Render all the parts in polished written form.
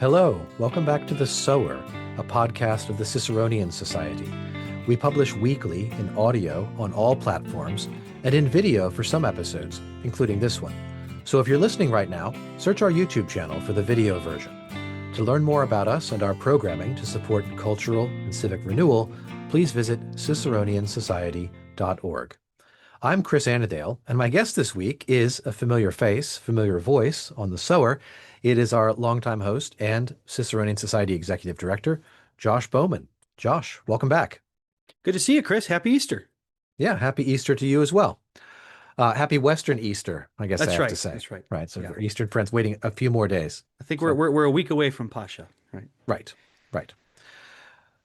Hello, welcome back to The Sower, a podcast of the Ciceronian Society. We publish weekly in audio on all platforms and in video for some episodes, including this one. So if you're listening right now, search our YouTube channel for the video version. To learn more about us and our programming to support cultural and civic renewal, please visit ciceroniansociety.org. I'm Chris Anadale, and my guest this week is a familiar face, familiar voice on The Sower. It is our longtime host and Ciceronian Society Executive Director, Josh Bowman. Josh, welcome back. Good to see you, Chris. Happy Easter. Yeah, happy Easter to you as well. Happy Western Easter, I guess I have to say. That's right. Right, so Yeah. for Eastern friends waiting a few more days. I think we're a week away from Pascha, right? Right.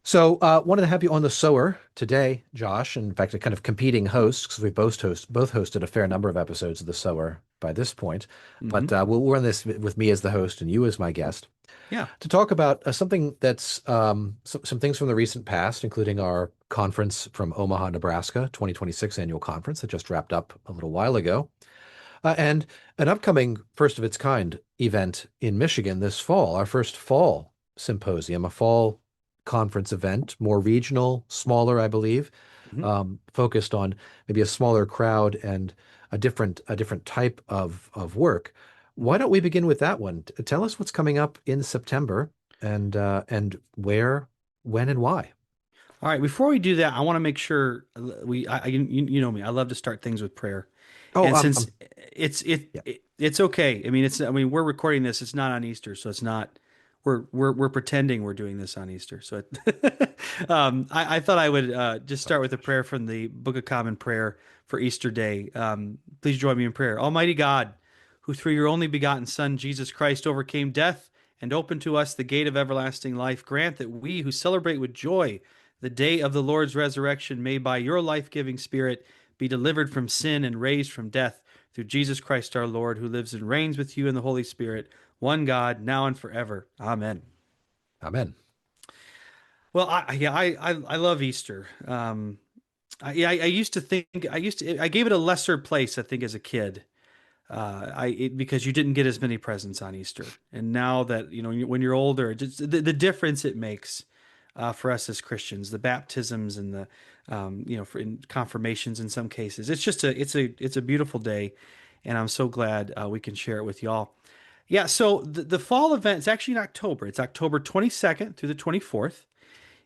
So wanted to have you on The Sower today, Josh. In fact, a kind of competing hosts, because we both hosted a fair number of episodes of The Sower by this point. But we'll run this with me as the host and you as my guest. Yeah. To talk about something that's some things from the recent past, including our conference from Omaha, Nebraska, 2026 annual conference that just wrapped up a little while ago, and an upcoming first of its kind event in Michigan this fall, our first Fall Symposium, a fall conference event, more regional, smaller, I believe, focused on maybe a smaller crowd and a different type of work. Why don't we begin with that one? Tell us what's coming up in September and where, when, and why. All right. Before we do that, I want to make sure you know me. I love to start things with prayer. Oh, And since yeah. it's okay. We're recording this. It's not on Easter, so it's not. We're pretending we're doing this on Easter. So I thought I would just start with a prayer from the Book of Common Prayer for Easter Day. Please join me in prayer. Almighty God, who through your only begotten Son, Jesus Christ, overcame death and opened to us the gate of everlasting life, grant that we who celebrate with joy the day of the Lord's resurrection may by your life-giving Spirit be delivered from sin and raised from death through Jesus Christ our Lord, who lives and reigns with you in the Holy Spirit, one God, now and forever. Amen. Amen. Well, I love Easter. I used to think I gave it a lesser place, I think, as a kid. Because you didn't get as many presents on Easter, and now that when you're older, just the difference it makes for us as Christians, the baptisms and the for in confirmations in some cases, it's a beautiful day, and I'm so glad we can share it with y'all. Yeah, so the fall event is actually in October. It's October 22nd through the 24th.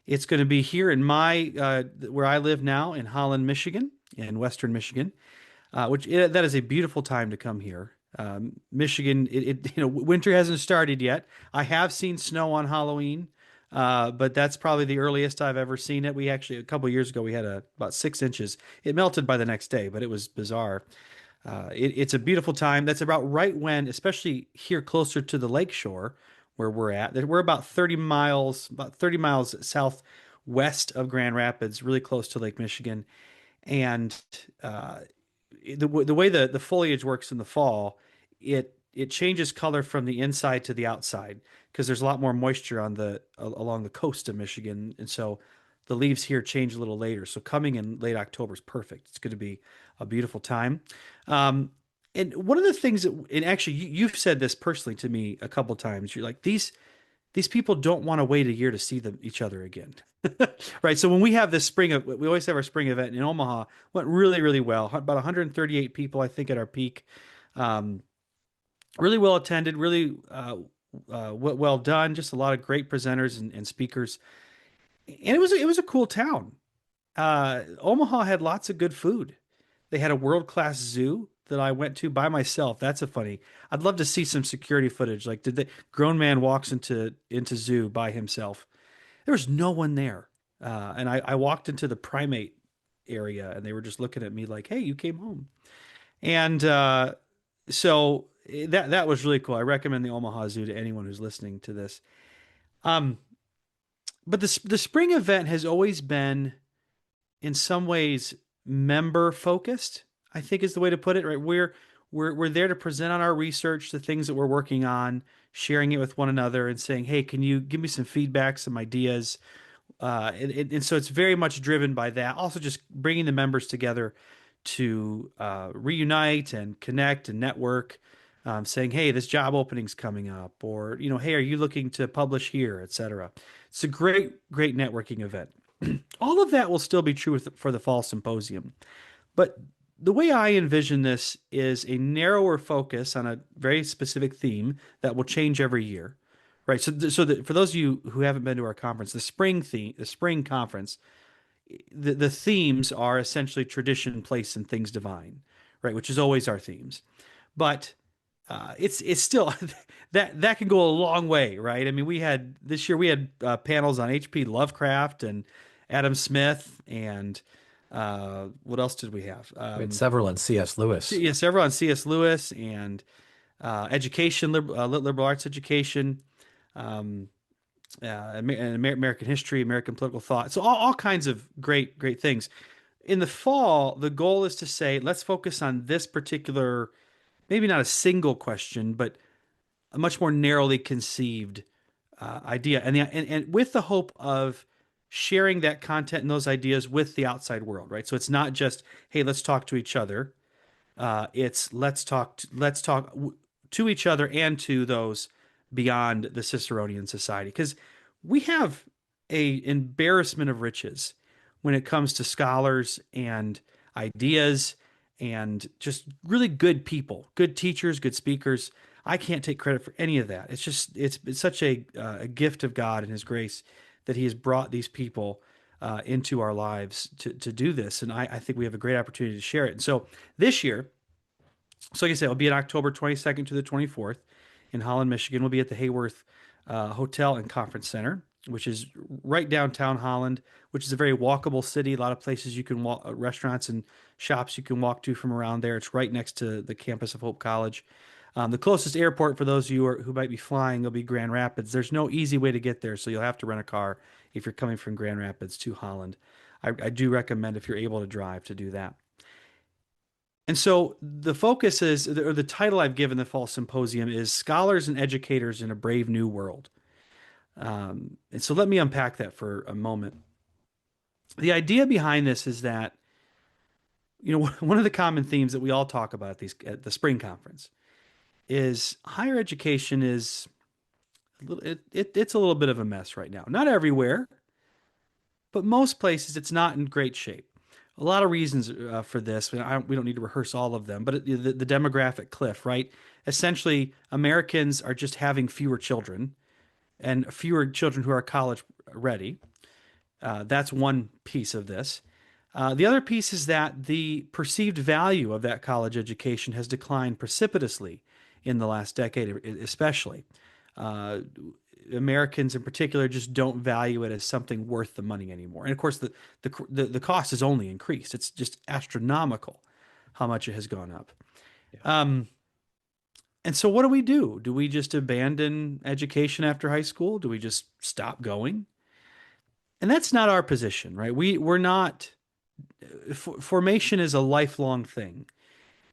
It's going to be here in my where I live now in Holland, Michigan, in Western Michigan, that is a beautiful time to come here. Michigan, winter hasn't started yet. I have seen snow on Halloween, but that's probably the earliest I've ever seen it. We actually, a couple of years ago, we had about 6 inches. It melted by the next day, but it was bizarre. It's a beautiful time. That's about right when, especially here closer to the lake shore where we're at. We're about 30 miles southwest of Grand Rapids, really close to Lake Michigan. And the way the foliage works in the fall, it changes color from the inside to the outside because there's a lot more moisture along the coast of Michigan, and so the leaves here change a little later. So coming in late October is perfect. It's going to be a beautiful time. And one of the things and actually you've said this personally to me a couple times. You're like, these people don't want to wait a year to see each other again. Right. So when we have this we always have our spring event in Omaha, went really, really well. About 138 people, I think, at our peak. Really well attended, really well done. Just a lot of great presenters and speakers. And it was a cool town. Omaha had lots of good food. They had a world-class zoo that I went to by myself. That's a funny. I'd love to see some security footage. Like, did the grown man walks into zoo by himself? There was no one there. And I walked into the primate area and they were just looking at me like, hey, you came home. And so that was really cool. I recommend the Omaha Zoo to anyone who's listening to this. But the spring event has always been, in some ways, member focused, I think is the way to put it, right? We're there to present on our research, the things that we're working on, sharing it with one another and saying, hey, can you give me some feedback, some ideas? And so it's very much driven by that. Also just bringing the members together to reunite and connect and network. saying, "Hey, this job opening's coming up," or "Hey, are you looking to publish here, etc." It's a great networking event. All of that will still be true for the fall symposium, but the way I envision this is a narrower focus on a very specific theme that will change every year, right? For those of you who haven't been to our conference, the spring conference, the themes are essentially tradition, place, and things divine, right? Which is always our themes, but it's still that can go a long way, right? I mean, we had this year we had panels on H.P. Lovecraft and Adam Smith, and what else did we have? We had several on C.S. Lewis. Yes, everyone C.S. Lewis and education, liberal arts education, um, American history, American political thought. So all kinds of great things. In the fall, the goal is to say, let's focus on this particular, maybe not a single question, but a much more narrowly conceived idea, and with the hope of sharing that content and those ideas with the outside world, right? So it's not just, hey, let's talk to each other. It's let's talk to each other and to those beyond the Ciceronian Society, because we have a embarrassment of riches when it comes to scholars and ideas and just really good people, good teachers, good speakers. I can't take credit for any of that. It's such a gift of God and His grace that He has brought these people into our lives to do this, and I think we have a great opportunity to share it. And so this year, so like I said, it'll be on October 22nd to the 24th in Holland, Michigan. We'll be at the Hayworth Hotel and Conference Center, which is right downtown Holland, which is a very walkable city. A lot of places you can walk, restaurants and shops you can walk to from around there. It's right next to the campus of Hope College. The closest airport for those of you who might be flying will be Grand Rapids. There's no easy way to get there, so you'll have to rent a car if you're coming from Grand Rapids to Holland. I do recommend, if you're able to drive, to do that. And so the focus is, or the title I've given the Fall Symposium is Scholars and Educators in a Brave New World. And so let me unpack that for a moment. The idea behind this is that, one of the common themes that we all talk about at the spring conference is higher education is it's a little bit of a mess right now. Not everywhere, but most places it's not in great shape. A lot of reasons for this. We don't need to rehearse all of them, but the demographic cliff, right? Essentially, Americans are just having fewer children and fewer children who are college ready. That's one piece of this. The other piece is that the perceived value of that college education has declined precipitously in the last decade, especially. Uh, Americans in particular just don't value it as something worth the money anymore. And of course, the cost has only increased. It's just astronomical how much it has gone up. Yeah. And so, what do we do? Do we just abandon education after high school? Do we just stop going? And that's not our position, right? We're not. Formation is a lifelong thing.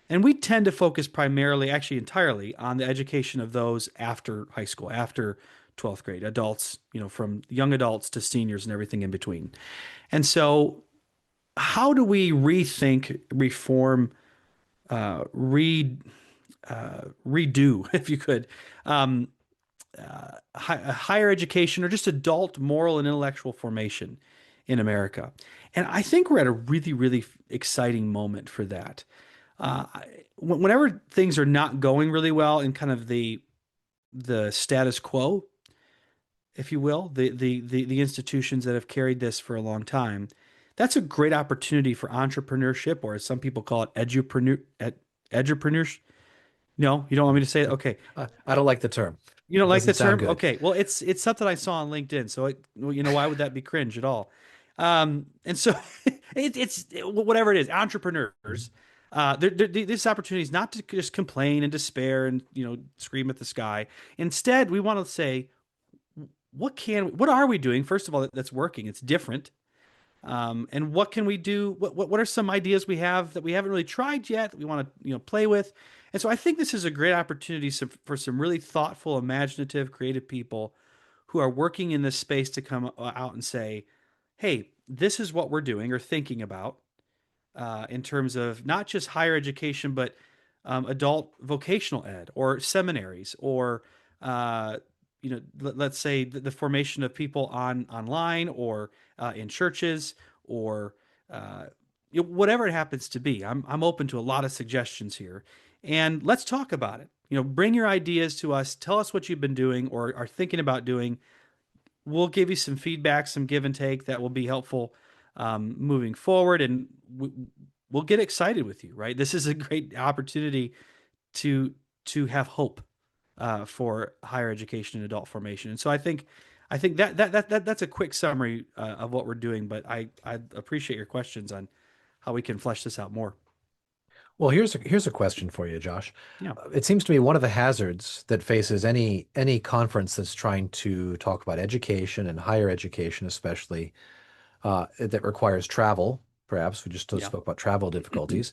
And we tend to focus primarily, actually entirely, on the education of those after high school, after 12th grade, adults, from young adults to seniors and everything in between. And so, how do we rethink, reform, redo, if you could, higher education or just adult moral and intellectual formation in America? And I think we're at a really exciting moment for that. Uh, Whenever things are not going really well in kind of the status quo, if you will, the institutions that have carried this for a long time, that's a great opportunity for entrepreneurship, or as some people call it, edupreneurs. No, you don't want me to say it? Okay. I don't like the term. You don't It like the doesn't sound term? good. Okay. Well, it's something I saw on LinkedIn. So why would that be cringe at all? And so it's whatever it is, entrepreneurs. This opportunity is not to just complain and despair and scream at the sky. Instead, we want to say, what are we doing? First of all, that's working. It's different. And what can we do? What are some ideas we have that we haven't really tried yet that we want to play with? And so I think this is a great opportunity for some really thoughtful, imaginative, creative people who are working in this space to come out and say, "Hey, this is what we're doing or thinking about in terms of not just higher education, but adult vocational ed or seminaries or let's say the formation of people online or in churches or uh, whatever it happens to be. I'm open to a lot of suggestions here, and let's talk about it. Bring your ideas to us. Tell us what you've been doing or are thinking about doing. We'll give you some feedback, some give and take that will be helpful moving forward, and we'll get excited with you. Right? This is a great opportunity to have hope for higher education and adult formation. And so I think that's a quick summary of what we're doing. But I appreciate your questions on how we can flesh this out more. Well, here's a question for you, Josh. Yeah, It seems to me one of the hazards that faces any conference that's trying to talk about education and higher education, especially that requires travel. Perhaps we just yeah, spoke about travel difficulties.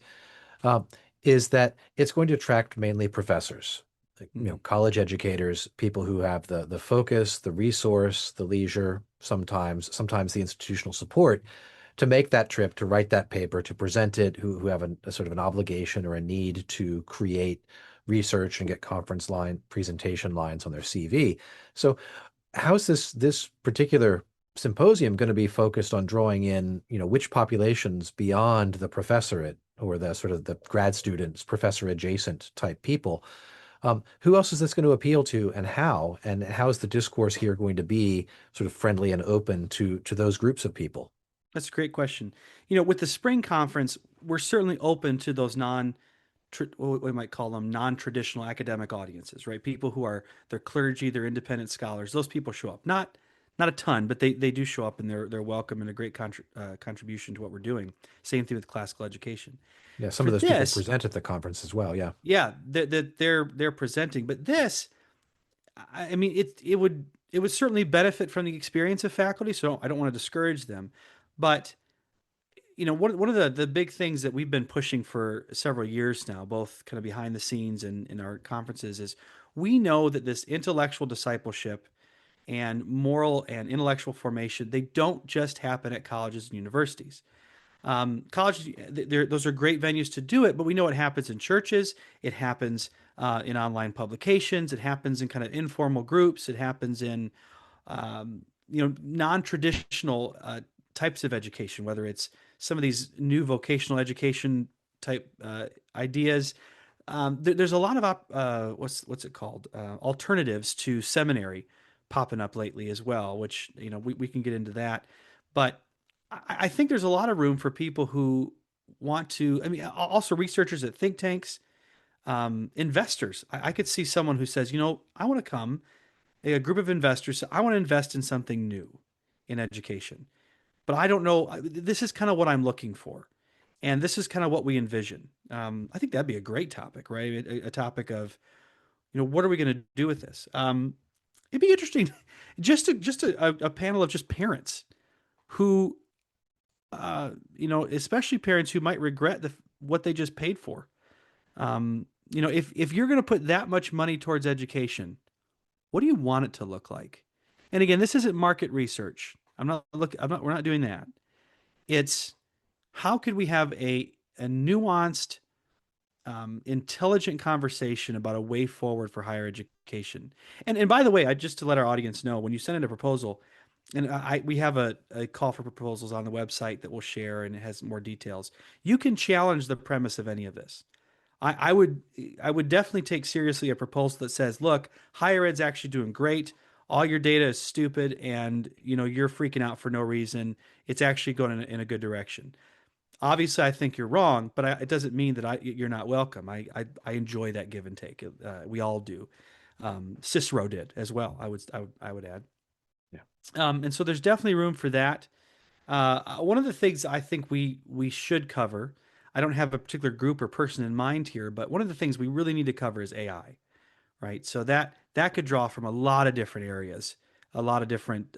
uh, is that it's going to attract mainly professors, like, hmm college educators, people who have the focus, the resource, the leisure, sometimes the institutional support to make that trip, to write that paper, to present it, who have a sort of an obligation or a need to create research and get conference line presentation lines on their CV. So how's this particular symposium going to be focused on drawing in, which populations beyond the professorate or the sort of the grad students, professor adjacent type people? Who else is this going to appeal to, and how? And how is the discourse here going to be sort of friendly and open to those groups of people? that's a great question. With the spring conference, we're certainly open to those what we might call them non-traditional academic audiences, right? People who are they're clergy, they're independent scholars. Those people show up. Not a ton, but they do show up and they're welcome and a great contribution to what we're doing. Same thing with classical education. Yeah, some For of those people this, present at the conference as well. Yeah. yeah, they're presenting, but this, I mean, it would certainly benefit from the experience of faculty. So I don't want to discourage them, but one of the big things that we've been pushing for several years now, both kind of behind the scenes and in our conferences, is we know that this intellectual discipleship and moral and intellectual formation, they don't just happen at colleges and universities. Colleges, those are great venues to do it, but we know it happens in churches, it happens in online publications, it happens in kind of informal groups, it happens in non-traditional types of education, whether it's some of these new vocational education type ideas. There's a lot of what's it called, alternatives to seminary popping up lately as well, which we can get into that. But I think there's a lot of room for people who want to. I mean, also researchers at think tanks, investors. I could see someone who says, I want to come, a group of investors. I want to invest in something new in education, but I don't know. This is kind of what I'm looking for, and this is kind of what we envision. I think that'd be a great topic, right? A topic of, what are we going to do with this? It'd be interesting, just a panel of just parents who, especially parents who might regret what they just paid for. If you're going to put that much money towards education, what do you want it to look like? And again, this isn't market research. We're not doing that. It's how could we have a nuanced, intelligent conversation about a way forward for higher education. And by the way, just to let our audience know, when you send in a proposal, and we have a call for proposals on the website that we'll share, and it has more details. You can challenge the premise of any of this. I would definitely take seriously a proposal that says, look, higher ed's actually doing great. All your data is stupid, and you're freaking out for no reason. It's actually going in a good direction. Obviously, I think you're wrong, but it doesn't mean that you're not welcome. I enjoy that give and take. We all do. Cicero did as well. I would add. Yeah. And so there's definitely room for that. One of the things I think we should cover. I don't have a particular group or person in mind here, but one of the things we really need to cover is AI, right? So that could draw from a lot of different areas, a lot of different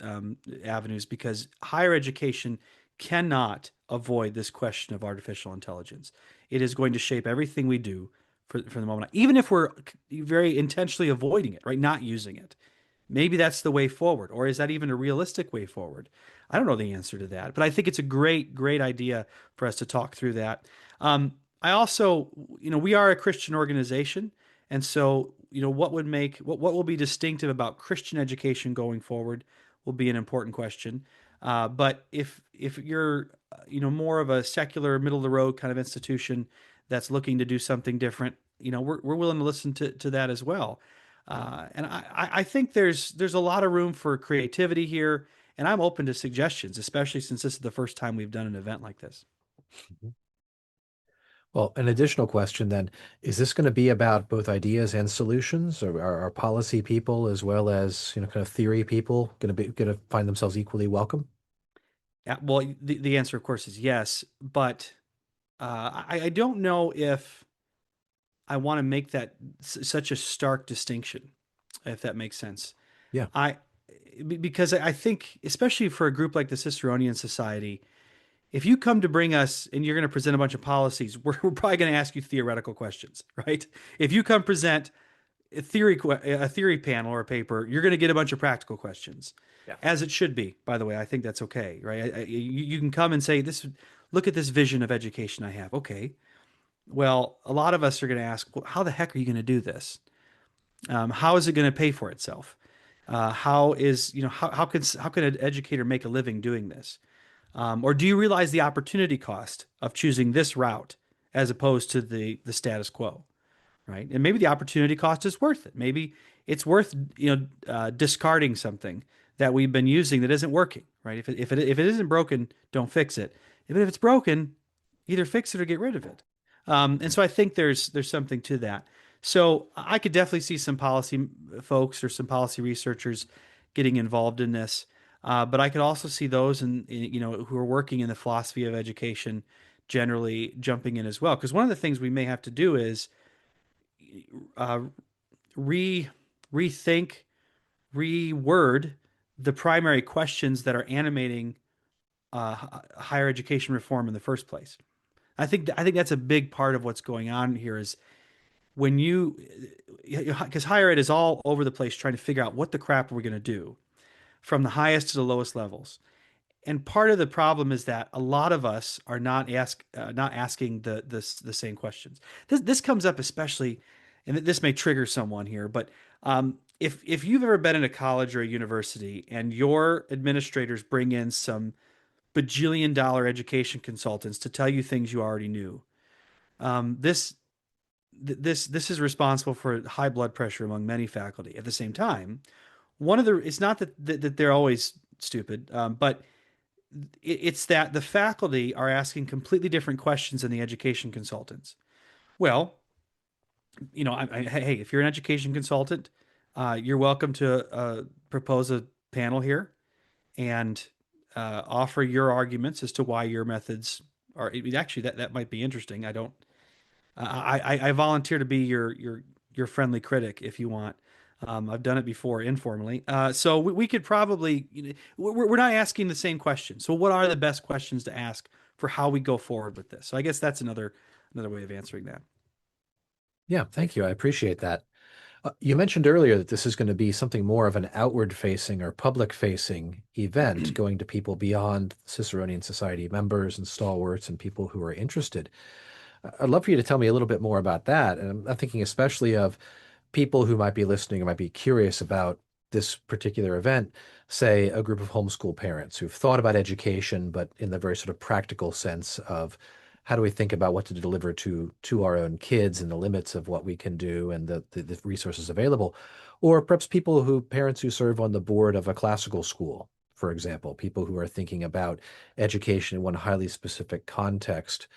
avenues, because higher education cannot avoid this question of artificial intelligence. It is going to shape everything we do for the moment, even if we're very intentionally avoiding it, right? Not using it. Maybe that's the way forward, or is that even a realistic way forward? I don't know the answer to that, but I think it's a great idea for us to talk through that. I also, we are a Christian organization, and so, what will be distinctive about Christian education going forward will be an important question. But if you're, more of a secular, middle of the road kind of institution that's looking to do something different, we're willing to listen to that as well. And I think there's a lot of room for creativity here, and I'm open to suggestions, especially since this is the first time we've done an event like this. Mhm. Well, an additional question then, is this going to be about both ideas and solutions, or are policy people as well as, kind of theory people going to find themselves equally welcome? Yeah, well, the answer, of course, is yes, but I don't know if I want to make that such a stark distinction, if that makes sense. Yeah. I because I think, especially for a group like the Ciceronian Society, if you come to bring us and you're going to present a bunch of policies, we're probably going to ask you theoretical questions, right? If you come present a theory panel or a paper, you're going to get a bunch of practical questions, Yeah. as it should be. By the way, I think that's okay, right? You can come and say this. Look at this vision of education I have. Okay, well, a lot of us are going to ask, well, how the heck are you going to do this? How is it going to pay for itself? How can an educator make a living doing this? Or do you realize the opportunity cost of choosing this route as opposed to the status quo? Right? And maybe the opportunity cost is worth it. Maybe it's worth discarding something that we've been using that isn't working. Right? If it isn't broken, don't fix it. Even if it's broken, either fix it or get rid of it. And so I think there's something to that. So I could definitely see some policy folks or some policy researchers getting involved in this. But I could also see those who are working in the philosophy of education generally jumping in as well. Because one of the things we may have to do is uh, re rethink, reword the primary questions that are animating higher education reform in the first place. I think that's a big part of what's going on here is when because higher ed is all over the place trying to figure out what the crap we're going to do from the highest to the lowest levels. And part of the problem is that a lot of us are not asking the same questions. This comes up especially, and this may trigger someone here, but if you've ever been in a college or a university and your administrators bring in some bajillion-dollar education consultants to tell you things you already knew, um, this this is responsible for high blood pressure among many faculty. At the same time, it's not that they're always stupid, but it's that the faculty are asking completely different questions than the education consultants. Well, hey, if you're an education consultant, you're welcome to propose a panel here and offer your arguments as to why your methods are. Actually, that might be interesting. I don't. I volunteer to be your friendly critic if you want. I've done it before informally. So we could probably, we're not asking the same questions. So what are the best questions to ask for how we go forward with this? So I guess that's another way of answering that. Yeah, thank you. I appreciate that. You mentioned earlier that this is going to be something more of an outward-facing or public-facing event, going to people beyond Ciceronian Society members and stalwarts and people who are interested. I'd love for you to tell me a little bit more about that. And I'm thinking especially of people who might be listening or might be curious about this particular event, say a group of homeschool parents who've thought about education, but in the very sort of practical sense of how do we think about what to deliver to our own kids and the limits of what we can do and the resources available, or perhaps parents who serve on the board of a classical school, for example, people who are thinking about education in one highly specific context,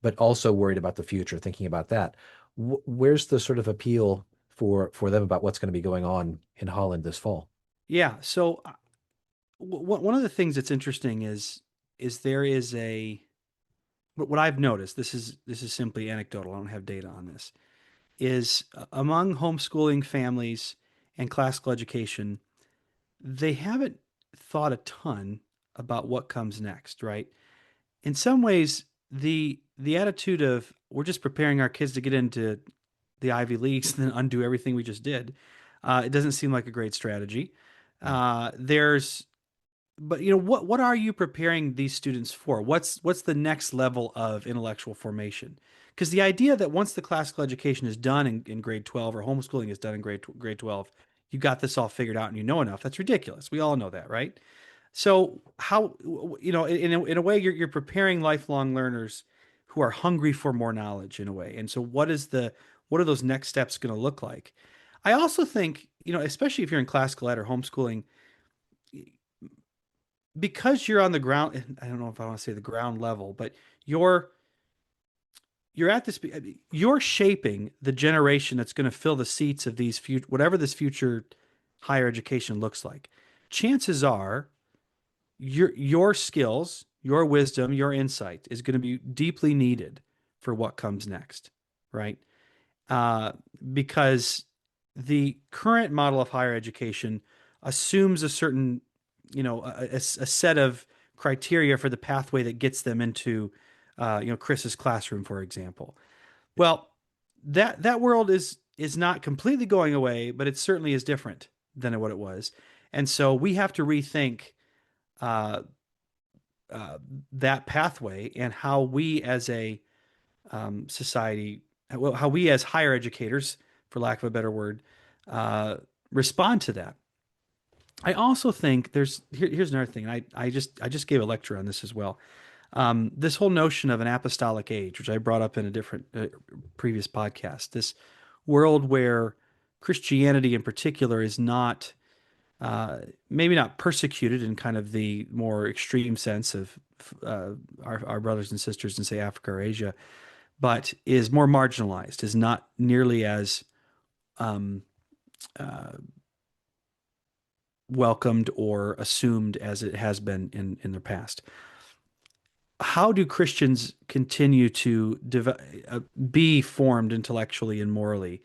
but also worried about the future, thinking about that. Where's the sort of appeal for them about what's going to be going on in Holland this fall? Yeah. So one of the things that's interesting is there is what I've noticed. This is simply anecdotal. I don't have data on this. Is among homeschooling families and classical education, they haven't thought a ton about what comes next, right? In some ways, the attitude of we're just preparing our kids to get into the Ivy Leagues and then undo everything we just did, it doesn't seem like a great strategy. Mm. There's but what are you preparing these students for? What's the next level of intellectual formation? Because the idea that once the classical education is done in grade 12 or homeschooling is done in grade 12, you got this all figured out and you know enough. That's ridiculous. We all know that, right? So how, in a way, you're preparing lifelong learners who are hungry for more knowledge in a way. And so what are those next steps going to look like? I also think, especially if you're in classical ed or homeschooling, because you're on the ground, I don't know if I want to say the ground level, but you're you're at this you're shaping the generation that's going to fill the seats of these future whatever this future higher education looks like. Chances are your skills, your wisdom, your insight is going to be deeply needed for what comes next, right? uh, because the current model of higher education assumes a certain, a set of criteria for the pathway that gets them into, Chris's classroom, for example. Well, that world is not completely going away, but it certainly is different than what it was, and so we have to rethink uh, uh, that pathway and how we as a society, well, how we as higher educators, for lack of a better word, uh, respond to that. I also think here's another thing. I just gave a lecture on this as well. This whole notion of an apostolic age, which I brought up in a different previous podcast, this world where Christianity in particular is not maybe not persecuted in kind of the more extreme sense of our brothers and sisters in, say, Africa or Asia, but is more marginalized, is not nearly as um, uh, welcomed or assumed as it has been in the past. How do Christians continue to be formed intellectually and morally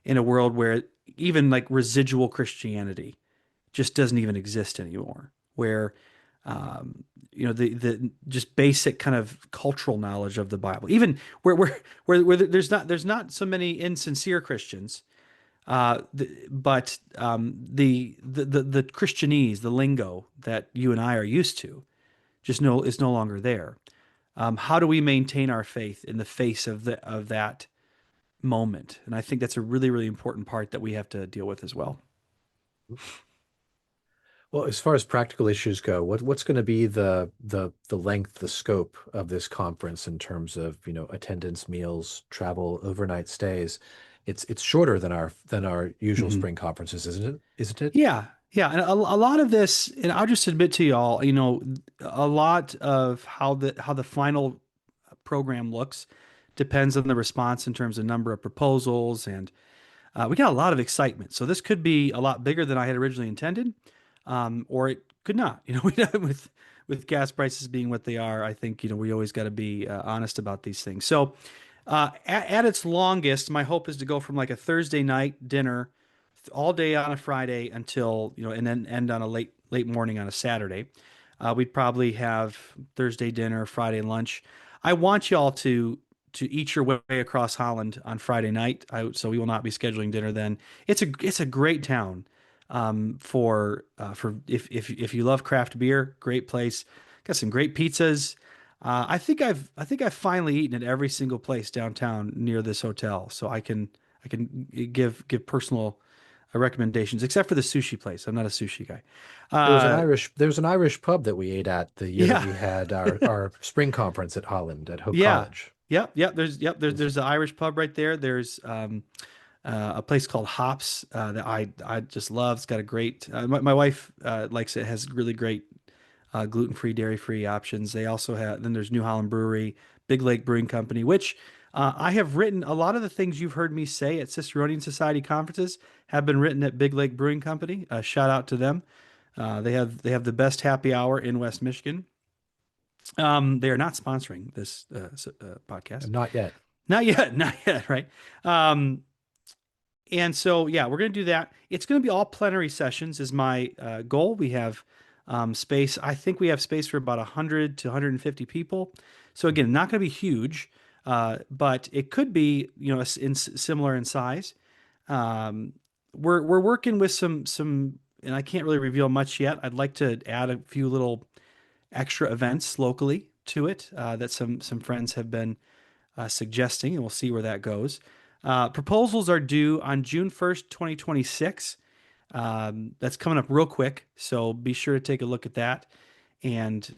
in a world where even like residual Christianity just doesn't even exist anymore? Where the just basic kind of cultural knowledge of the Bible, even where there's not so many insincere Christians, but the Christianese, the lingo that you and I are used to, just no is no longer there. How do we maintain our faith in the face of that moment? And I think that's a really, really important part that we have to deal with as well. Well, as far as practical issues go, what's going to be the length, the scope of this conference in terms of, attendance, meals, travel, overnight stays? It's shorter than our usual Mhm. spring conferences, isn't it? Isn't it? Yeah, yeah, and a lot of this, and I'll just admit to y'all, a lot of how the final program looks depends on the response in terms of number of proposals, and we got a lot of excitement. So this could be a lot bigger than I had originally intended, or it could not. With gas prices being what they are, I think we always got to be honest about these things. So at its longest, my hope is to go from like a Thursday night dinner all day on a Friday until, and then end on a late morning on a Saturday. We'd probably have Thursday dinner, Friday lunch. I want y'all to eat your way across Holland on Friday night. So we will not be scheduling dinner then. It's a great town, for if you love craft beer, great place. Got some great pizzas. I think I've finally eaten at every single place downtown near this hotel, so I can give personal recommendations, except for the sushi place. I'm not a sushi guy. Uh, There was an Irish pub that we ate at the year that yeah, we had our spring conference at Holland at Hope yeah, College. yep. There's It was the Irish pub right there. There's a place called Hops that I just love. It's got a great. My wife likes it. Has really great gluten-free, dairy-free options. They also have. Then there's New Holland Brewery, Big Lake Brewing Company, which I have written a lot of the things you've heard me say at Ciceronian Society conferences have been written at Big Lake Brewing Company. Shout out to them. They have the best happy hour in West Michigan. They are not sponsoring this podcast. not yet. Not yet, not yet, right? Um, and so, yeah, we're going to do that. It's going to be all plenary sessions, is my goal. We have space. I think we have space for about 100 to 150 people. So again, not going to be huge, but it could be, similar in size. Um, we're working with some, and I can't really reveal much yet. I'd like to add a few little extra events locally to it that some friends have been suggesting, and we'll see where that goes. Proposals are due on June 1st, 2026. That's coming up real quick, so be sure to take a look at that. And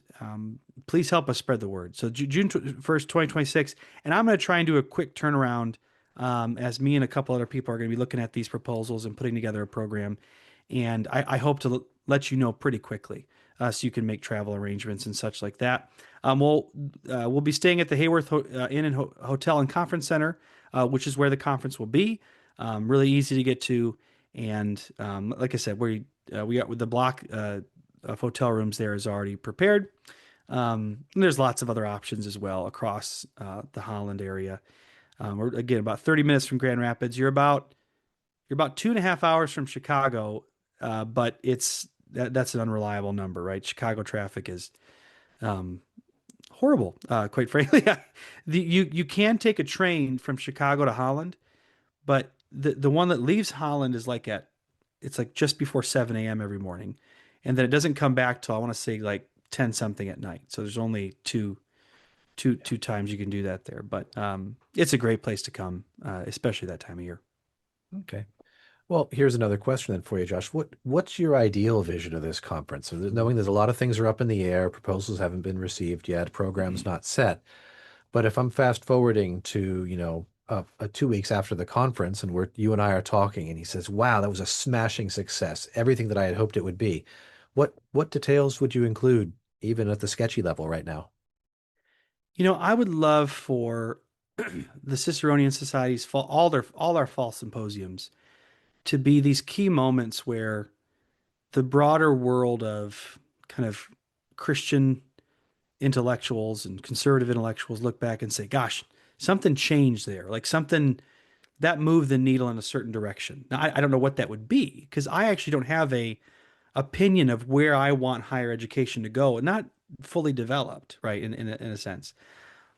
please help us spread the word. So June 1st, 2026. And I'm going to try and do a quick turnaround as me and a couple other people are going to be looking at these proposals and putting together a program. And I hope to let you know pretty quickly so you can make travel arrangements and such like that. We'll be staying at the Hayworth Inn and Hotel and Conference Center, which is where the conference will be. Really easy to get to. And like I said, we got with the block of hotel rooms there is already prepared. And there's lots of other options as well across the Holland area. We're again about 30 minutes from Grand Rapids. You're about 2.5 hours from Chicago, but that's an unreliable number, right? Chicago traffic is horrible, quite frankly. You can take a train from Chicago to Holland, but the one that leaves Holland is it's like just before 7 a.m. every morning, and then it doesn't come back till I want to say like 10 something at night. So there's only two times you can do that there, but it's a great place to come, especially that time of year. Okay. Well, here's another question then for you, Josh. What's your ideal vision of this conference? So knowing there's a lot of things are up in the air, proposals haven't been received yet, programs not set. But if I'm fast forwarding to, 2 weeks after the conference and you and I are talking and he says, wow, that was a smashing success, everything that I had hoped it would be. What details would you include even at the sketchy level right now? I would love for the Ciceronian Society's all our fall symposiums to be these key moments where the broader world of kind of Christian intellectuals and conservative intellectuals look back and say, gosh, something changed there. Like something that moved the needle in a certain direction. Now, I don't know what that would be because I actually don't have a opinion of where I want higher education to go, not fully developed, right? In a sense,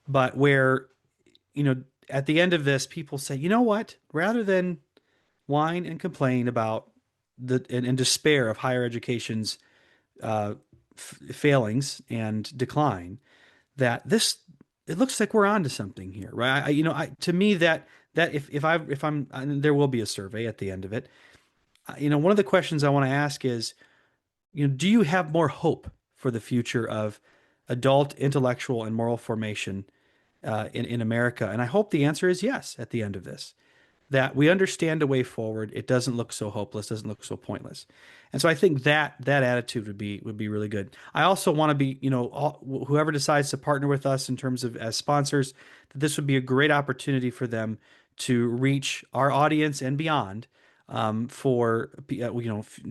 but where, you know, at the end of this, people say, you know what, rather than whine and complain about and despair of higher education's failings and decline, that this it looks like we're onto something here, right? To me that if I'm and there will be a survey at the end of it. One of the questions I want to ask is, do you have more hope for the future of adult intellectual and moral formation in America? And I hope the answer is yes at the end of this, that we understand a way forward. It doesn't look so hopeless, doesn't look so pointless. And so I think that attitude would be really good. I also want to be, whoever decides to partner with us in terms of as sponsors, that this would be a great opportunity for them to reach our audience and beyond for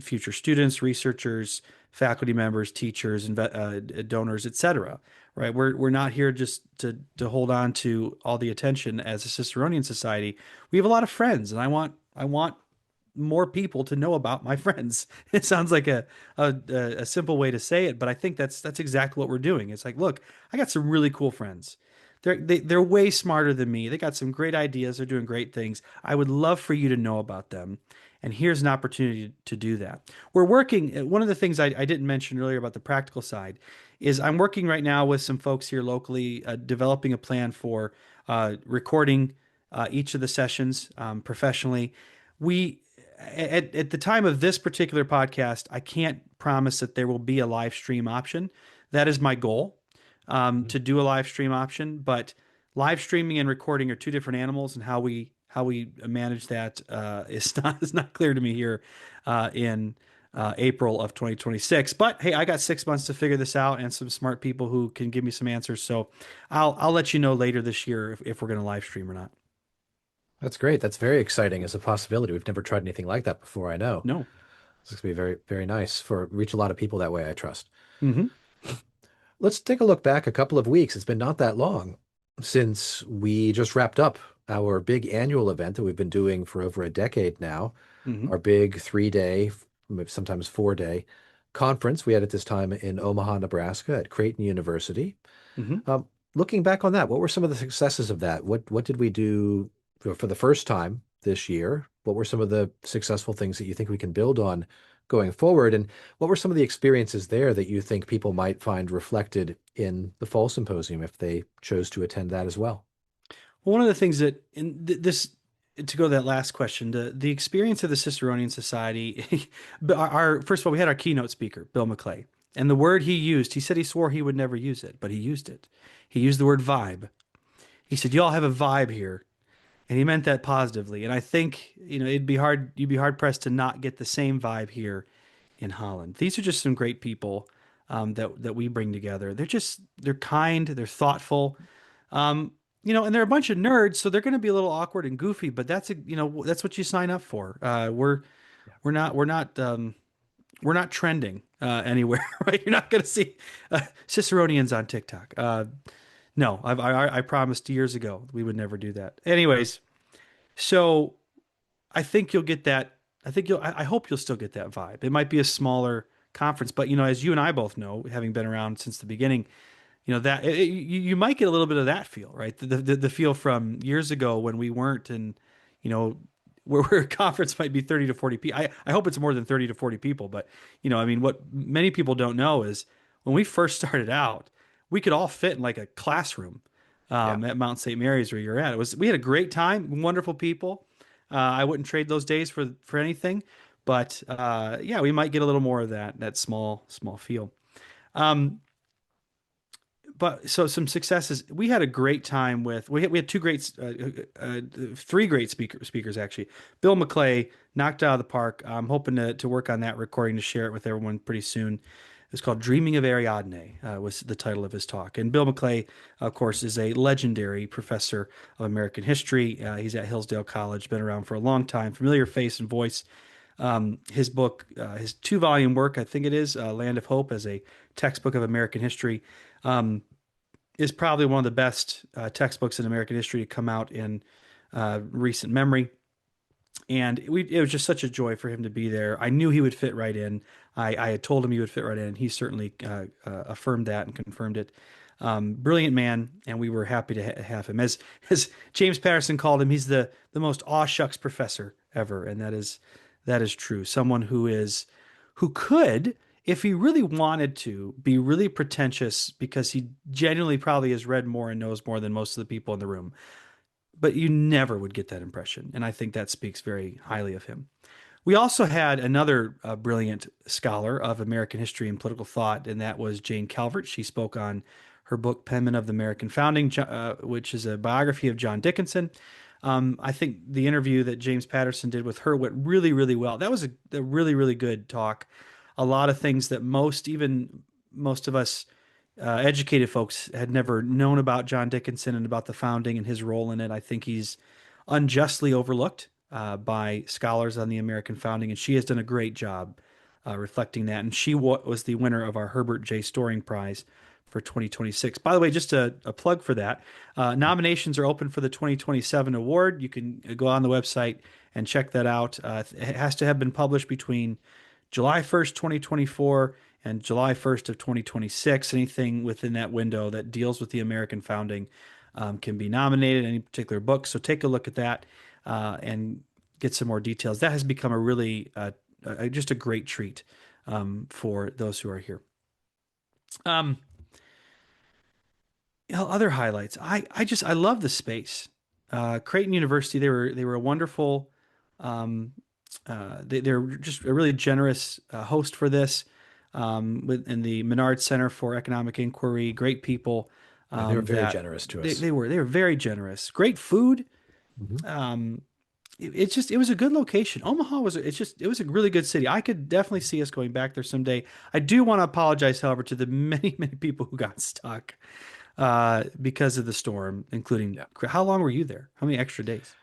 future students, researchers, faculty members, teachers, donors, etc. Right? We're not here just to hold on to all the attention as a Ciceronian Society. We have a lot of friends, and I want more people to know about my friends. It sounds like a simple way to say it, but I think that's exactly what we're doing. It's like, look, I got some really cool friends. They're way smarter than me. They got some great ideas. They're doing great things. I would love for you to know about them. And here's an opportunity to do that. We're working. One of the things I didn't mention earlier about the practical side is I'm working right now with some folks here locally, developing a plan for recording each of the sessions professionally. We at the time of this particular podcast, I can't promise that there will be a live stream option. That is my goal, to do a live stream option, but live streaming and recording are two different animals, and how we manage that is not clear to me here in April of 2026. But hey, I got 6 months to figure this out, and some smart people who can give me some answers. So I'll let you know later this year if we're going to live stream or not. That's great. That's very exciting as a possibility. We've never tried anything like that before, I know. No. This is going to be very, very nice for reach a lot of people that way, I trust. Hmm. Let's take a look back a couple of weeks. It's been not that long since we just wrapped up our big annual event that we've been doing for over a decade now, Hmm. our big 3 day, sometimes 4 day conference we had at this time in Omaha, Nebraska at Creighton University. Hmm. Looking back on that, what were some of the successes of that? What did we do for the first time this year? What were some of the successful things that you think we can build on going forward? And what were some of the experiences there that you think people might find reflected in the Fall Symposium if they chose to attend that as well? One of the things that in this to go to that last question, the experience of the Ciceronian Society, first of all, we had our keynote speaker, Bill McClay, and the word he used, he said he swore he would never use it, but he used it. He used the word vibe. He said, "You all have a vibe here," and he meant that positively. And I think you'd be hard pressed to not get the same vibe here in Holland. These are just some great people that we bring together. They're kind, they're thoughtful. Um, and they're a bunch of nerds, so they're going to be a little awkward and goofy, but that's what you sign up for. We're not we're not we're not trending anywhere, right? You're not going to see Ciceronians on TikTok. No, I promised years ago we would never do that. Anyways, so I think you'll get that. I hope you'll still get that vibe. It might be a smaller conference, but as you and I both know, having been around since the beginning, that you might get a little bit of that feel, right? The feel from years ago when we weren't, and you know where a conference might be 30 to 40 people. I hope it's more than 30 to 40 people, but I mean, what many people don't know is when we first started out, we could all fit in like a classroom Yeah. at Mount St. Mary's where you're at. We had a great time, wonderful people. I wouldn't trade those days for anything, but yeah, we might get a little more of that small feel. Um, but so some successes. We had a great time with. We had three great speakers actually. Bill McClay knocked out of the park. I'm hoping to work on that recording to share it with everyone pretty soon. It's called "Dreaming of Ariadne," was the title of his talk. And Bill McClay, of course, is a legendary professor of American history. He's at Hillsdale College, been around for a long time, familiar face and voice. His book, his two-volume work, I think it is, "Land of Hope" as a textbook of American history. Um, is probably one of the best textbooks in American history to come out in recent memory. And it was just such a joy for him to be there. I knew he would fit right in. I had told him he would fit right in. He certainly affirmed that and confirmed it. Brilliant man, and we were happy to have him. As James Patterson called him, he's the most aw shucks professor ever, and that is true. Someone who could, if he really wanted to, be really pretentious because he genuinely probably has read more and knows more than most of the people in the room. But you never would get that impression. And I think that speaks very highly of him. We also had another brilliant scholar of American history and political thought, and that was Jane Calvert. She spoke on her book, Penman of the American Founding, which is a biography of John Dickinson. I think the interview that James Patterson did with her went really, really well. That was a really, really good talk. A lot of things that even most of us educated folks had never known about John Dickinson and about the founding and his role in it. I think he's unjustly overlooked by scholars on the American founding, and she has done a great job reflecting that. And she was the winner of our Herbert J. Storing Prize for 2026. By the way, just a plug for that. Nominations are open for the 2027 award. You can go on the website and check that out. It has to have been published between July 1st, 2024 and July 1st of 2026. Anything within that window that deals with the American founding can be nominated, any particular book. So take a look at that and get some more details. That has become a really just a great treat for those who are here. Um, Other highlights. I love the space. Creighton University. They were a wonderful. They're just a really generous host for this. In the Menard Center for Economic Inquiry, great people. Yeah, they were very That generous to they, us. they were they were very generous. Great food. Hmm. Um, it was a good location. Omaha it was a really good city. I could definitely see us going back there someday. I do want to apologize, however, to the many people who got stuck because of the storm, including Yeah. how long were you there? How many extra days?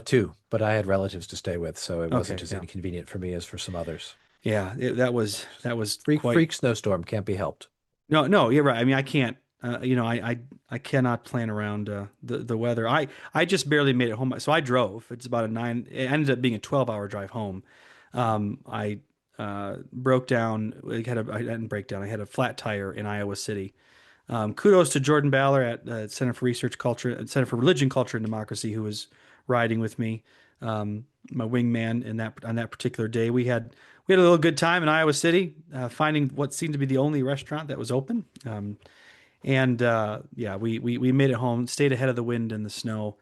Two, but I had relatives to stay with, so it wasn't Okay, as yeah, inconvenient for me as for some others. yeah. That was quite. Freak snowstorm can't be helped. No, no, you're right. I mean, I can't. I cannot plan around the weather. I just barely made it home. So I drove. It's about a nine. It ended up being a 12-hour drive home. I broke down. I didn't break down. I had a flat tire in Iowa City. Kudos to Jordan Baller at Center for Research Culture, Center for Religion, Culture, and Democracy, who was riding with me, my wingman in that on that particular day. We had a little good time in Iowa City, finding what seemed to be the only restaurant that was open. And yeah, we made it home, stayed ahead of the wind and the snow.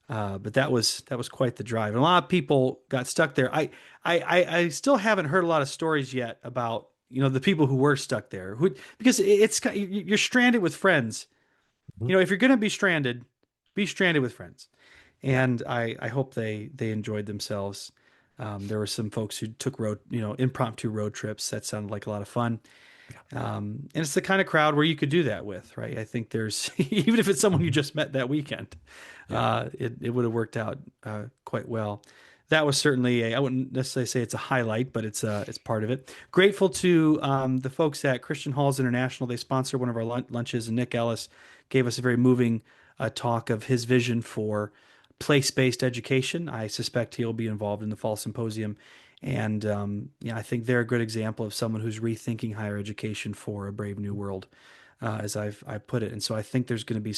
But that was quite the drive. And a lot of people got stuck there. I still haven't heard a lot of stories yet about, the people who were stuck there, who because you're stranded with friends. Mhm. If you're going to be stranded with friends. Yeah. And I hope they enjoyed themselves. There were some folks who took impromptu road trips. That sounded like a lot of fun. And it's the kind of crowd where you could do that with, right? I think there's even if it's someone you Mhm. just met that weekend, Yeah. it would have worked out quite well. That was certainly I wouldn't necessarily say it's a highlight, but it's part of it. Grateful to the folks at Christian Halls International. They sponsor one of our lunches, and Nick Ellis gave us a very moving talk of his vision for place-based education. I suspect he'll be involved in the Fall Symposium. And yeah, I think they're a good example of someone who's rethinking higher education for a brave new world, as I put it. And so I think there's going to be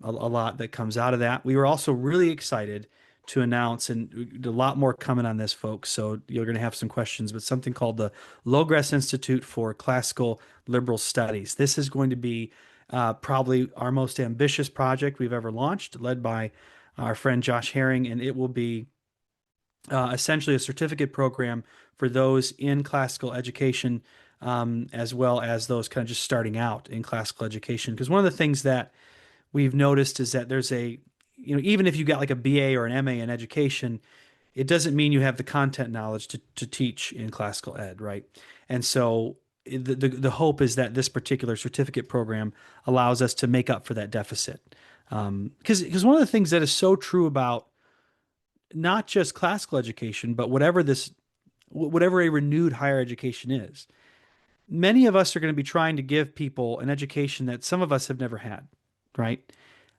a lot that comes out of that. We were also really excited to announce, and a lot more coming on this, folks. So you're going to have some questions, but something called the Logres Institute for Classical Liberal Studies. This is going to be probably our most ambitious project we've ever launched, led by our friend Josh Herring, and it will be essentially a certificate program for those in classical education, as well as those kind of just starting out in classical education. Because one of the things that we've noticed is that even if you got like a BA or an MA in education, it doesn't mean you have the content knowledge to teach in classical ed, right? And so the hope is that this particular certificate program allows us to make up for that deficit. Because one of the things that is so true about not just classical education, but whatever a renewed higher education is, many of us are going to be trying to give people an education that some of us have never had, right?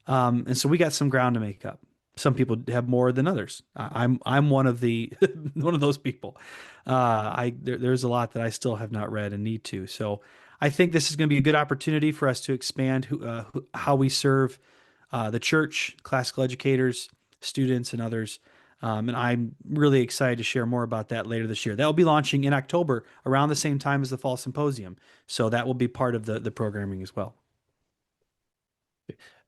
And so we got some ground to make up. Some people have more than others. I'm one of the one of those people. There's a lot that I still have not read and need to. So I think this is going to be a good opportunity for us to expand how we serve the church, classical educators, students, and others. And I'm really excited to share more about that later this year. That will be launching in October around the same time as the Fall Symposium. So that will be part of the programming as well.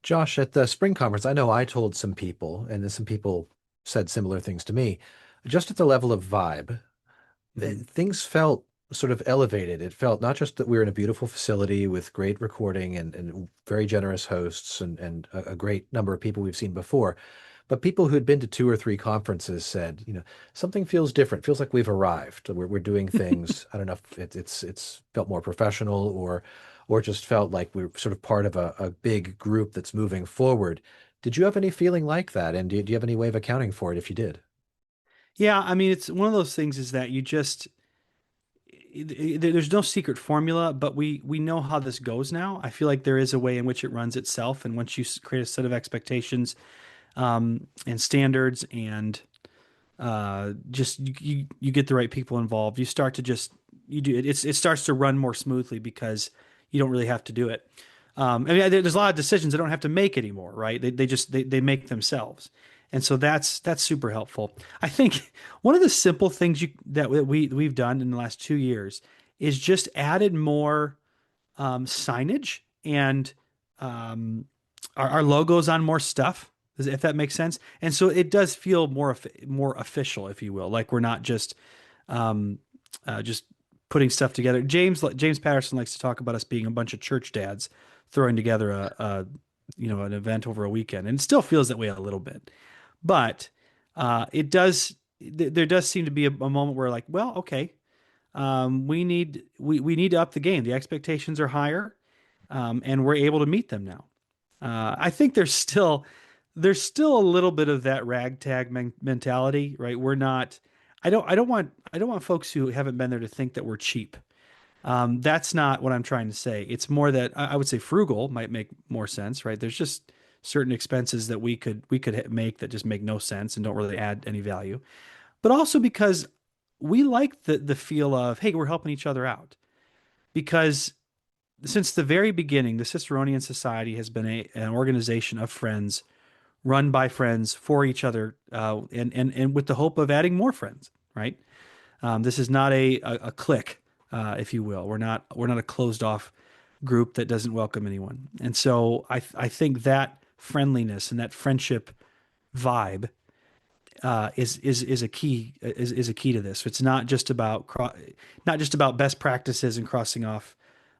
Josh, at the spring conference, I know I told some people, and then some people said similar things to me, just at the level of vibe, Mhm. things felt sort of elevated. It felt not just that we were in a beautiful facility with great recording and very generous hosts and a great number of people we've seen before, but people who'd been to two or three conferences said, something feels different. Feels like we've arrived. We're doing things. I don't know if it's felt more professional or just felt like we're sort of part of a big group that's moving forward. Did you have any feeling like that? And do you have any way of accounting for it if you did? Yeah, I mean, it's one of those things is that there's no secret formula, but we know how this goes now. I feel like there is a way in which it runs itself, and once you create a set of expectations and standards, and just you get the right people involved, you start to just you do it. It starts to run more smoothly because you don't really have to do it. I mean, there's a lot of decisions they don't have to make anymore, right? They make themselves, and so that's super helpful. I think one of the simple things that we've done in the last 2 years is just added more signage and um, our logos on more stuff, if that makes sense. And so it does feel more official, if you will. Like we're not just putting stuff together. James Patterson likes to talk about us being a bunch of church dads throwing together an event over a weekend, and it still feels that way a little bit. But it does. There does seem to be a moment where, like, well, okay, we need to up the game. The expectations are higher, and we're able to meet them now. I think there's still a little bit of that ragtag mentality, right? We're not. I don't want folks who haven't been there to think that we're cheap. That's not what I'm trying to say. It's more that I would say frugal might make more sense, right? There's just certain expenses that we could make that just make no sense and don't really add any value. But also because we like the feel of, hey, we're helping each other out. Because since the very beginning, the Ciceronian Society has been an organization of friends, run by friends for each other, and with the hope of adding more friends, right? This is not a clique, if you will. We're not a closed off group that doesn't welcome anyone. And so I think that friendliness and that friendship vibe is a key to this. It's not just about not just about best practices and crossing off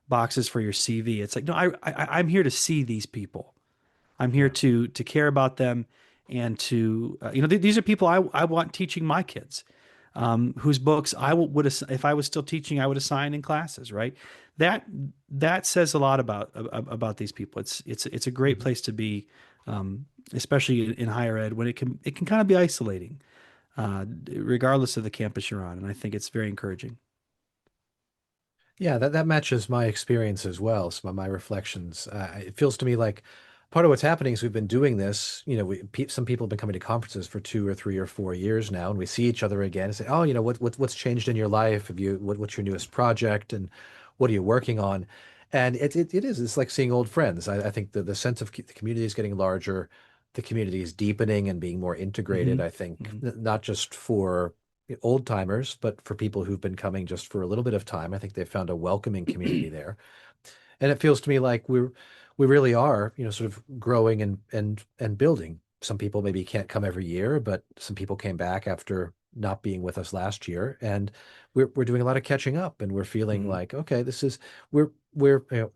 boxes for your CV. It's like, no, I'm here to see these people. I'm here Yeah. to care about them and to these are people I want teaching my kids, whose books if I was still teaching, I would assign in classes. Right? That that says a lot about these people. It's a great Mhm. place to be, especially in higher ed when it can kind of be isolating, regardless of the campus you're on. And I think it's very encouraging. Yeah, that matches my experience as well. Some of my reflections. It feels to me like part of what's happening is we've been doing this. Some people have been coming to conferences for 2 or 3 or 4 years now, and we see each other again and say, "Oh, what's changed in your life? What's your newest project, and what are you working on?" And it's like seeing old friends. I think the sense of the community is getting larger, the community is deepening and being more integrated. Hmm. I think Hmm. not just for old timers, but for people who've been coming just for a little bit of time. I think they've found a welcoming community there. And it feels to me like we really are, sort of growing and building. Some people maybe can't come every year, but some people came back after not being with us last year, and we're doing a lot of catching up, and we're feeling Hmm. like, okay, we're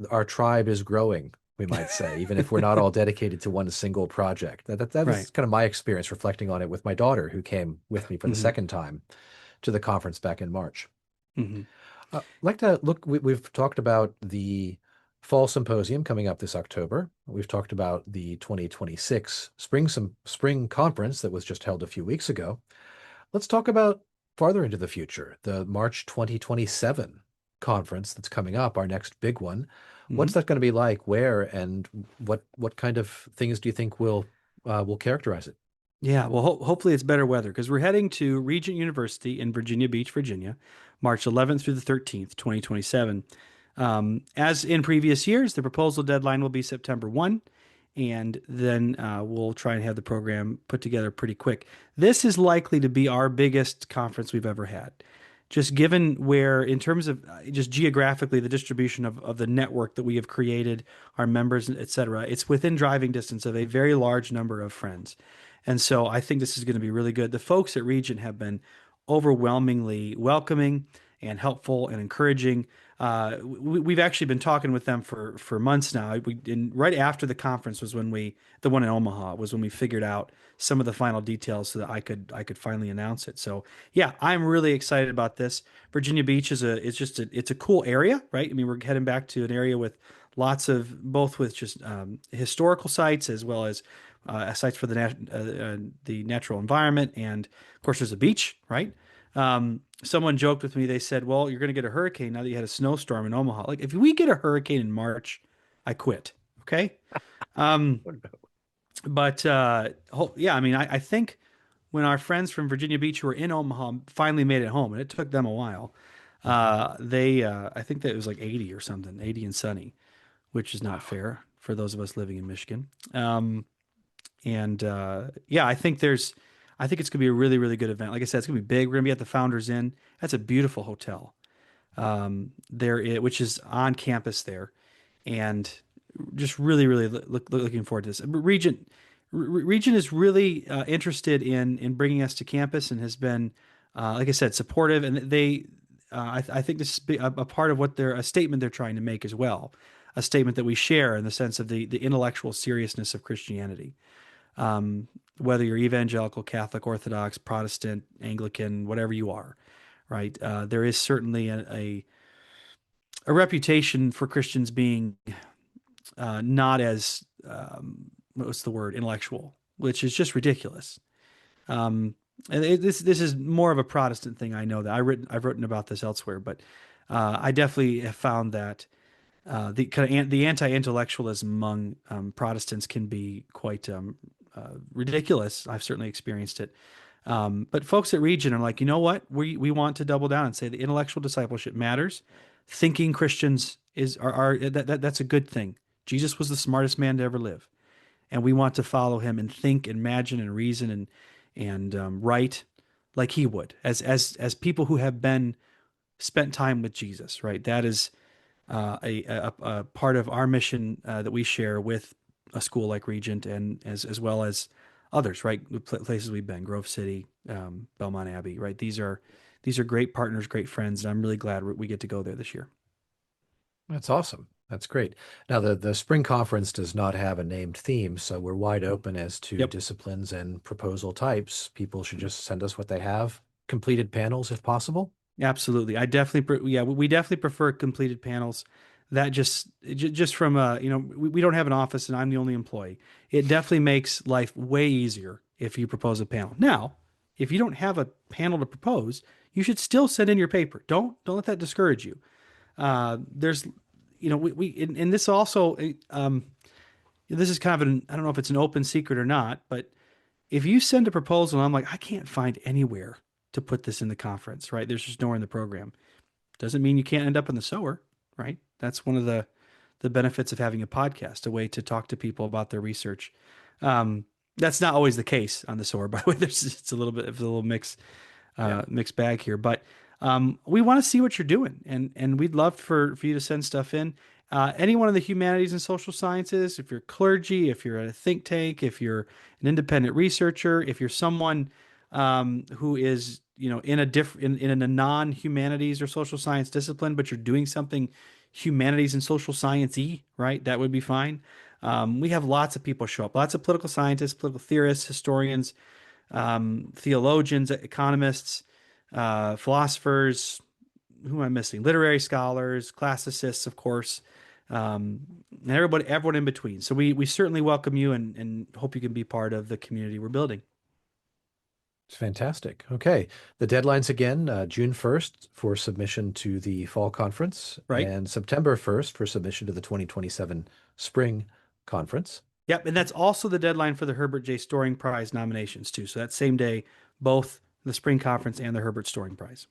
our tribe is growing, we might say, even if we're not all dedicated to one single project. That Right. was kind of my experience reflecting on it with my daughter, who came with me for the Hmm. second time to the conference back in March. Hmm. I'd like to look, we've talked about the Fall Symposium coming up this October. We've talked about the 2026 spring conference that was just held a few weeks ago. Let's talk about farther into the future, the March 2027 conference that's coming up, our next big one. What's Hmm. that going to be like? Where and what kind of things do you think will characterize it? Yeah, well, hopefully it's better weather because we're heading to Regent University in Virginia Beach, Virginia, March 11th through the 13th, 2027. As in previous years, the proposal deadline will be September 1, and then we'll try and have the program put together pretty quick. This is likely to be our biggest conference we've ever had. Just given where, in terms of just geographically, the distribution of the network that we have created, our members, et cetera, it's within driving distance of a very large number of friends. And so I think this is going to be really good. The folks at Regent have been overwhelmingly welcoming and helpful and encouraging. We've actually been talking with them for months now. Right after the conference was when the one in Omaha was when we figured out some of the final details so that I could finally announce it. So yeah, I'm really excited about this. Virginia Beach it's a cool area, right? I mean, we're heading back to an area with lots of both with just historical sites as well as sites for the natural environment, and of course there's a beach, right? Someone joked with me. They said, "Well, you're going to get a hurricane now that you had a snowstorm in Omaha. Like if we get a hurricane in March, I quit." Okay. Um, but yeah, I mean, I think when our friends from Virginia Beach who were in Omaha finally made it home, and it took them a while, Mhm. I think that it was like 80 or something, 80 and sunny, which is not Wow. fair for those of us living in Michigan. And yeah, I think it's gonna be a really, really good event. Like I said, it's gonna be big. We're gonna be at the Founders Inn. That's a beautiful hotel. Which is on campus there, and just really, really looking forward to this. Regent is really interested in bringing us to campus and has been, like I said, supportive. And I think this is a part of a statement they're trying to make as well, a statement that we share in the sense of the intellectual seriousness of Christianity. Um, whether you're evangelical, Catholic, Orthodox, Protestant, Anglican, whatever you are, right? There is certainly a reputation for Christians being not as what's the word, intellectual, which is just ridiculous. Um, and this is more of a Protestant thing. I know that I've written about this elsewhere, but I definitely have found that the kind of the anti-intellectualism among Protestants can be quite ridiculous. I've certainly experienced it. But folks at Region are like, you know what? We want to double down and say the intellectual discipleship matters. Thinking Christians are that's a good thing. Jesus was the smartest man to ever live, and we want to follow him and think, and imagine, and reason, and write like he would, as people who have been spent time with Jesus. Right? a part of our mission that we share with a school like Regent and as well as others, right? Places we've been, Grove City, Belmont Abbey, right? These are great partners, great friends, and I'm really glad we get to go there this year. That's awesome. That's great. Now, the spring conference does not have a named theme, so we're wide open as to Yep. disciplines and proposal types. People should just send us what they have, completed panels if possible. Absolutely. I definitely, yeah, we definitely prefer completed panels. That just from we don't have an office and I'm the only employee. It definitely makes life way easier if you propose a panel. Now, if you don't have a panel to propose, you should still send in your paper. Don't let that discourage you. There's, and this also, this is kind of I don't know if it's an open secret or not, but if you send a proposal and I'm like, I can't find anywhere to put this in the conference, right? There's just nowhere in the program. Doesn't mean you can't end up in the Sower, right? That's one of the benefits of having a podcast, a way to talk to people about their research. That's not always the case on the Sower, by the way. It's a little bit of a little Yeah. mixed bag here, but we want to see what you're doing, and we'd love for you to send stuff in. Anyone in the humanities and social sciences, if you're clergy, if you're at a think tank, if you're an independent researcher, if you're someone who is in a in a non-humanities or social science discipline, but you're doing something humanities and social science-y, right? That would be fine. We have lots of people show up, lots of political scientists, political theorists, historians, theologians, economists, philosophers. Who am I missing? Literary scholars, classicists, of course, and everyone in between. So we certainly welcome you and hope you can be part of the community we're building. It's fantastic. Okay. The deadline's again, June 1st for submission to the fall conference Right? and September 1st for submission to the 2027 spring conference. Yep, and that's also the deadline for the Herbert J. Storing Prize nominations too. So that same day, both the spring conference and the Herbert Storing Prize.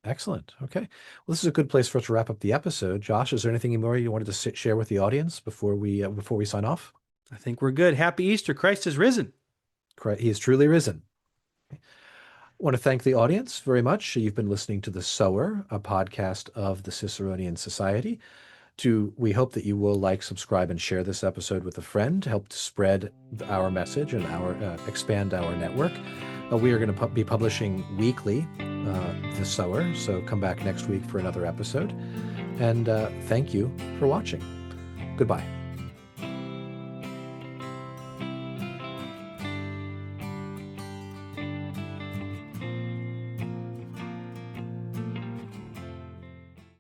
Excellent. Okay. Well, this is a good place for us to wrap up the episode. Josh, is there anything more you wanted to share with the audience before we sign off? I think we're good. Happy Easter. Christ is risen. He is truly risen. I want to thank the audience very much. You've been listening to The Sower, a podcast of the Ciceronian Society. We hope that you will like, subscribe, and share this episode with a friend, help to spread our message and expand our network. We are going to be publishing weekly, The Sower, so come back next week for another episode. And thank you for watching. Goodbye.